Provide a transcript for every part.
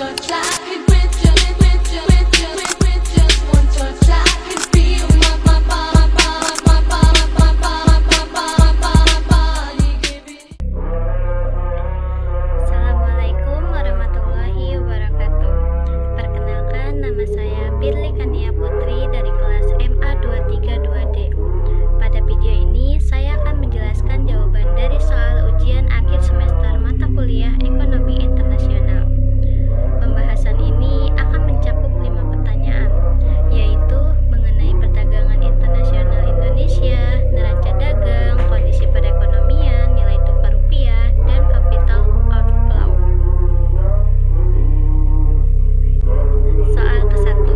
touch, I could with just one touch, I could feel my body giving. Assalamualaikum warahmatullahi wabarakatuh. Perkenalkan, nama saya Pirly Kania Putri dari kelas MA 232D. Pada video ini saya akan menjelaskan jawaban dari soal ujian akhir semester mata kuliah Ekonomi Internasional. Pembahasan ini akan mencakup 5 pertanyaan, yaitu mengenai perdagangan internasional Indonesia, neraca dagang, kondisi perekonomian, nilai tukar rupiah, dan capital outflow. Soal ke-1.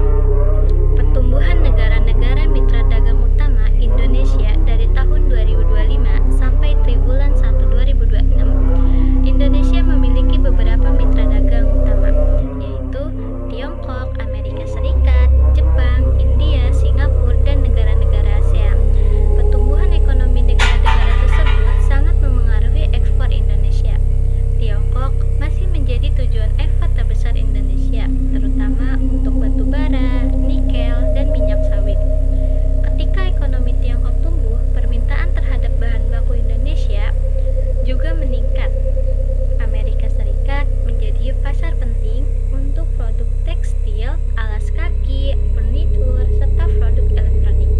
Pertumbuhan negara-negara mitra dagang utama Indonesia dari tahun 2025 sampai triwulan 1 2026. Indonesia memiliki beberapa mitra dagang utama, yaitu Tiongkok, Amerika Serikat, Jepang, India, Singapura, dan negara-negara ASEAN. Pertumbuhan ekonomi negara-negara tersebut sangat memengaruhi ekspor Indonesia. Tiongkok masih menjadi tujuan ekspor terbesar Indonesia, terutama untuk batu bara, nikel, dan minyak sawit. Ketika ekonomi Tiongkok tumbuh, permintaan terhadap bahan baku Indonesia juga meningkat. Amerika Serikat menjadi pasar penting untuk produk tekstil, alas kaki, furnitur, serta produk elektronik.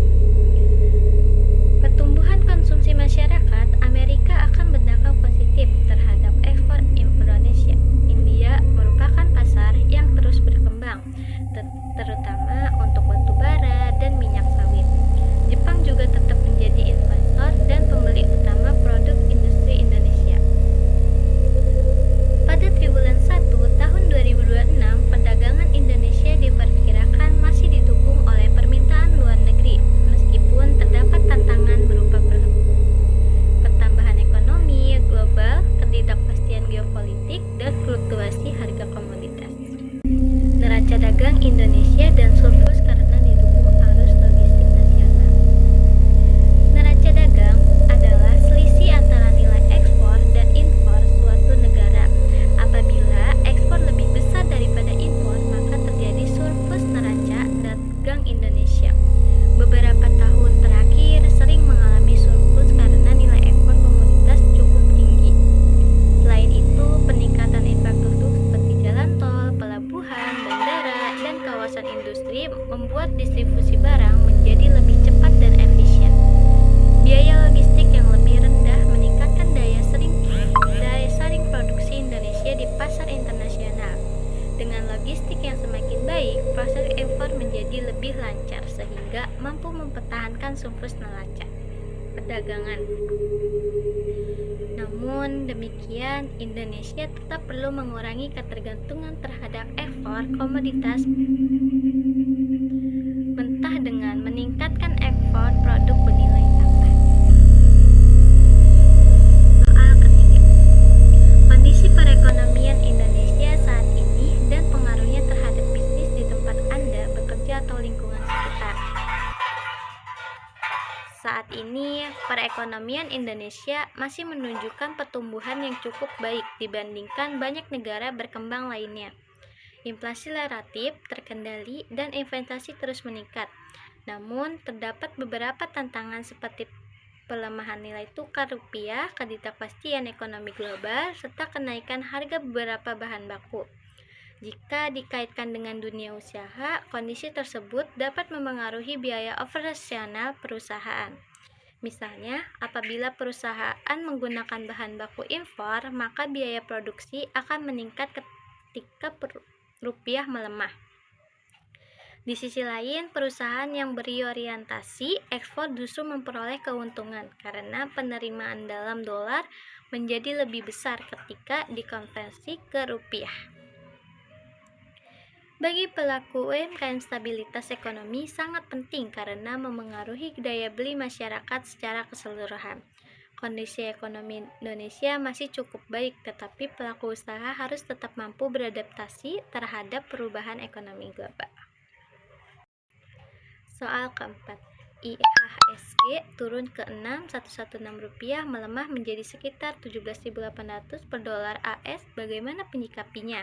Pertumbuhan konsumsi masyarakat Amerika akan berdampak positif terhadap ekspor Indonesia. India merupakan pasar yang terus berkembang, terutama untuk batu bara dan minyak sawit. Jepang juga tetap menjadi investor dan pembeli utama produk industri Indonesia. Pada triwulan 1 tahun 2026, perdagangan Indonesia diperkirakan masih didukung oleh permintaan luar negeri, meskipun terdapat tantangan berupa pertambahan ekonomi global, ketidakpastian geopolitik, dan fluktuasi harga komoditas. Neraca dagang Indonesia dan surplus karena didukung arus logistik nasional. Neraca dagang adalah selisih antara nilai ekspor dan impor suatu negara. Apabila ekspor lebih besar daripada impor, maka terjadi surplus neraca dagang Indonesia. Beberapa tahun terakhir sering mengalami surplus karena nilai ekspor komoditas cukup tinggi. Selain itu, peningkatan infrastruktur seperti jalan tol, pelabuhan, bandara, dan kawasan industri membuat distribusi barang menjadi lebih cepat dan efisien. Biaya logistik yang lebih rendah meningkatkan daya saing produksi Indonesia di pasar internasional. Dengan logistik yang semakin baik, proses ekspor menjadi lebih lancar sehingga mampu mempertahankan surplus neraca perdagangan. Namun demikian, Indonesia tetap perlu mengurangi ketergantungan terhadap ekspor komoditas mentah dengan meningkatkan ekspor produk bernilai tambah. Soal ketiga. Kondisi perekonomian Indonesia saat ini dan pengaruhnya terhadap bisnis di tempat Anda bekerja atau lingkungan sekitar. Saat ini, perekonomian Indonesia masih menunjukkan pertumbuhan yang cukup baik dibandingkan banyak negara berkembang lainnya. Inflasi relatif terkendali dan investasi terus meningkat. Namun, terdapat beberapa tantangan seperti pelemahan nilai tukar rupiah, ketidakpastian ekonomi global, serta kenaikan harga beberapa bahan baku. Jika dikaitkan dengan dunia usaha, kondisi tersebut dapat memengaruhi biaya operasional perusahaan. Misalnya, apabila perusahaan menggunakan bahan baku impor, maka biaya produksi akan meningkat ketika rupiah melemah. Di sisi lain, perusahaan yang berorientasi ekspor justru memperoleh keuntungan karena penerimaan dalam dolar menjadi lebih besar ketika dikonversi ke rupiah. Bagi pelaku UMKM, stabilitas ekonomi sangat penting karena memengaruhi daya beli masyarakat secara keseluruhan. Kondisi ekonomi Indonesia masih cukup baik, tetapi pelaku usaha harus tetap mampu beradaptasi terhadap perubahan ekonomi global. Soal keempat. IHSG turun ke 6.116 rupiah, melemah menjadi sekitar 17.800 per dolar AS. Bagaimana penyikapinya?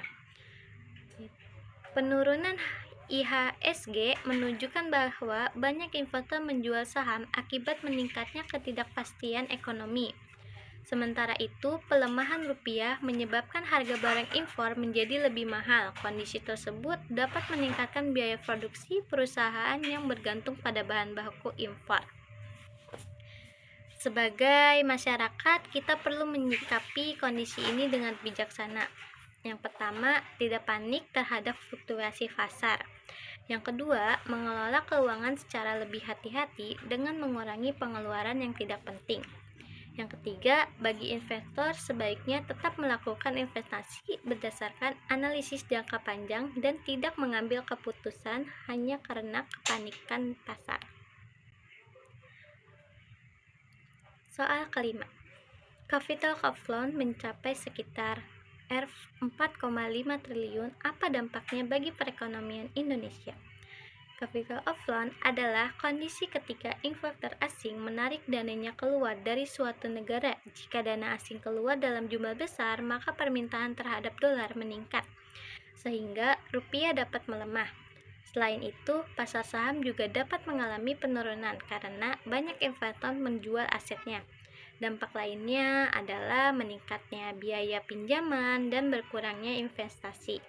Penurunan IHSG menunjukkan bahwa banyak investor menjual saham akibat meningkatnya ketidakpastian ekonomi. Sementara itu, pelemahan rupiah menyebabkan harga barang impor menjadi lebih mahal. Kondisi tersebut dapat meningkatkan biaya produksi perusahaan yang bergantung pada bahan baku impor. Sebagai masyarakat, kita perlu menyikapi kondisi ini dengan bijaksana. Yang pertama, tidak panik terhadap fluktuasi pasar. Yang kedua, mengelola keuangan secara lebih hati-hati dengan mengurangi pengeluaran yang tidak penting. Yang ketiga, bagi investor sebaiknya tetap melakukan investasi berdasarkan analisis jangka panjang dan tidak mengambil keputusan hanya karena kepanikan pasar. Soal kelima, capital outflow mencapai sekitar Rp4,5 triliun. Apa dampaknya bagi perekonomian Indonesia? Capital outflow adalah kondisi ketika investor asing menarik dananya keluar dari suatu negara. Jika dana asing keluar dalam jumlah besar, maka permintaan terhadap dolar meningkat, sehingga rupiah dapat melemah. Selain itu, pasar saham juga dapat mengalami penurunan karena banyak investor menjual asetnya. Dampak lainnya adalah meningkatnya biaya pinjaman dan berkurangnya investasi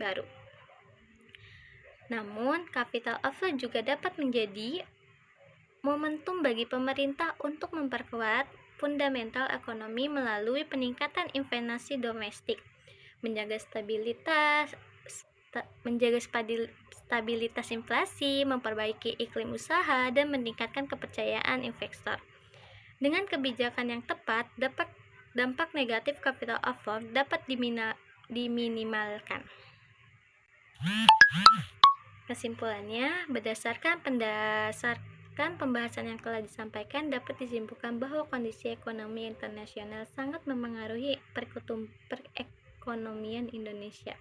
baru. Namun, capital outflow juga dapat menjadi momentum bagi pemerintah untuk memperkuat fundamental ekonomi melalui peningkatan investasi domestik, menjaga stabilitas inflasi, memperbaiki iklim usaha, dan meningkatkan kepercayaan investor. Dengan kebijakan yang tepat, dampak negatif capital outflow dapat diminimalkan. Kesimpulannya, berdasarkan pembahasan yang telah disampaikan, dapat disimpulkan bahwa kondisi ekonomi internasional sangat memengaruhi perekonomian Indonesia.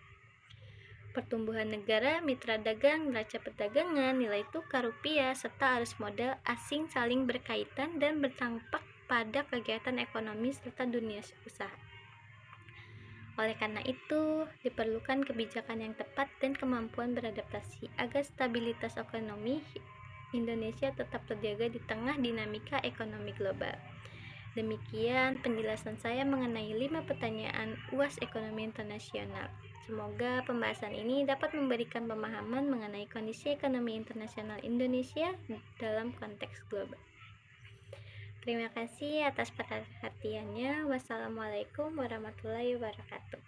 Pertumbuhan negara, mitra dagang, neraca perdagangan, nilai tukar rupiah, serta arus modal asing saling berkaitan dan berdampak pada kegiatan ekonomi serta dunia usaha. Oleh karena itu, diperlukan kebijakan yang tepat dan kemampuan beradaptasi agar stabilitas ekonomi Indonesia tetap terjaga di tengah dinamika ekonomi global. Demikian penjelasan saya mengenai 5 pertanyaan UAS Ekonomi Internasional. Semoga pembahasan ini dapat memberikan pemahaman mengenai kondisi ekonomi internasional Indonesia dalam konteks global. Terima kasih atas perhatiannya. Wassalamualaikum warahmatullahi wabarakatuh.